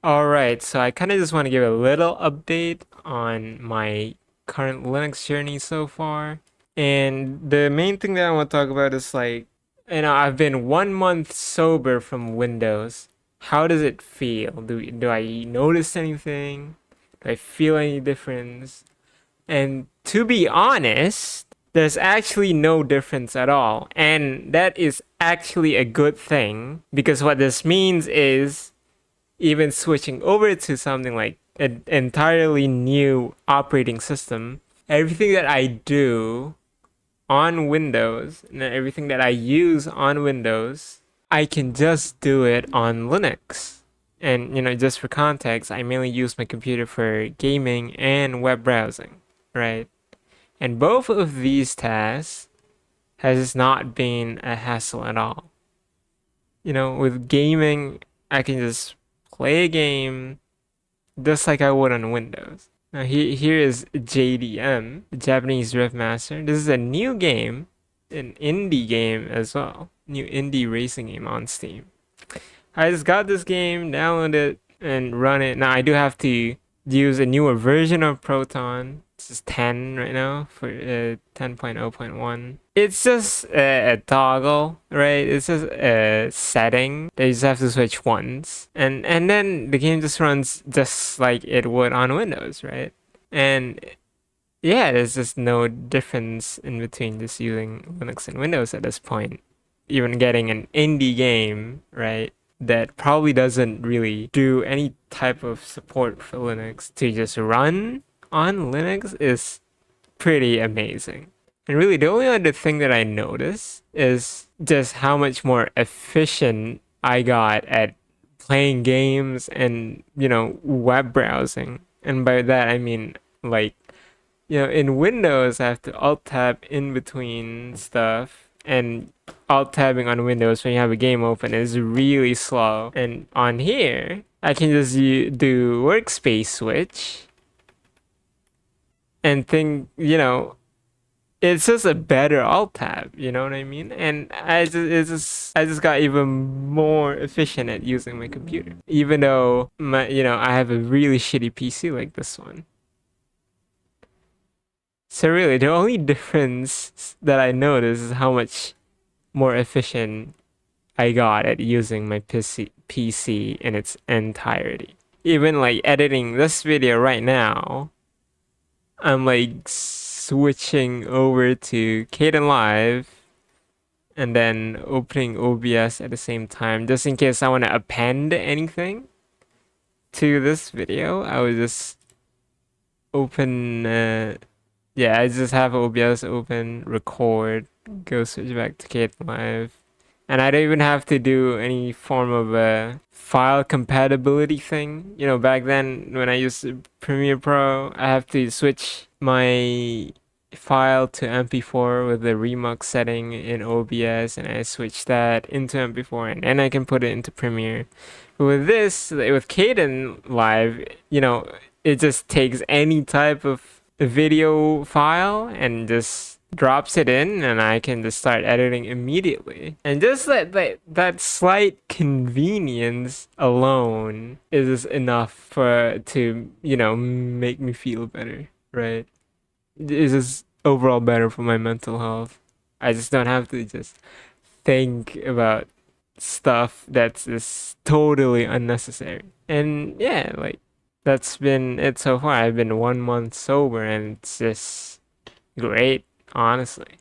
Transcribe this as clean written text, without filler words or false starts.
All right, so I kind of just want to give a little update on my current Linux journey so far. And the main thing that I want to talk about is I've been 1 month sober from Windows. How does it feel? Do I notice anything? Do I feel any difference? And to be honest, there's actually no difference at all. And that is actually a good thing because what this means is even switching over to something like an entirely new operating system, everything that I do on Windows and everything that I use on Windows, I can just do it on Linux. And just for context, I mainly use my computer for gaming and web browsing, right? And both of these tasks has not been a hassle at all. With gaming, I can just play a game just like I would on Windows. Now here is JDM, the Japanese Drift Master. This is a new game, an indie game as well. New indie racing game on Steam. I just got this game, download it, and run it. Now I do have to use a newer version of Proton. This is 10 right now for 10.0.1. It's just a toggle, right? It's just a setting that you just have to switch once, and then the game just runs just like it would on Windows, right? And yeah, there's just no difference in between just using Linux and Windows at this point. Even getting an indie game, right? That probably doesn't really do any type of support for Linux to just run on Linux is pretty amazing. And really, the only other thing that I notice is just how much more efficient I got at playing games and, web browsing. And by that, I mean, in Windows, I have to alt tab in between stuff, and alt tabbing on Windows when you have a game open is really slow. And on here, I can just do workspace switch and think, it's just a better alt tab, you know what I mean? And I just got even more efficient at using my computer, even though I have a really shitty PC like this one. So really, the only difference that I notice is how much more efficient I got at using my PC in its entirety. Even like editing this video right now, I'm like switching over to Kdenlive and then opening OBS at the same time, just in case I want to append anything to this video. I would just open, yeah, I just have OBS open, record, go switch back to Kdenlive. And I don't even have to do any form of a file compatibility thing. Back then when I used Premiere Pro, I have to switch my file to MP4 with the Remux setting in OBS, and I switch that into MP4, and then I can put it into Premiere. But with this, with Kdenlive, it just takes any type of video file and just drops it in, and I can just start editing immediately. And just that slight convenience alone is enough to make me feel better, right? It's just overall better for my mental health. I just don't have to just think about stuff that's just totally unnecessary. And yeah, that's been it so far. I've been 1 month sober, and it's just great, honestly.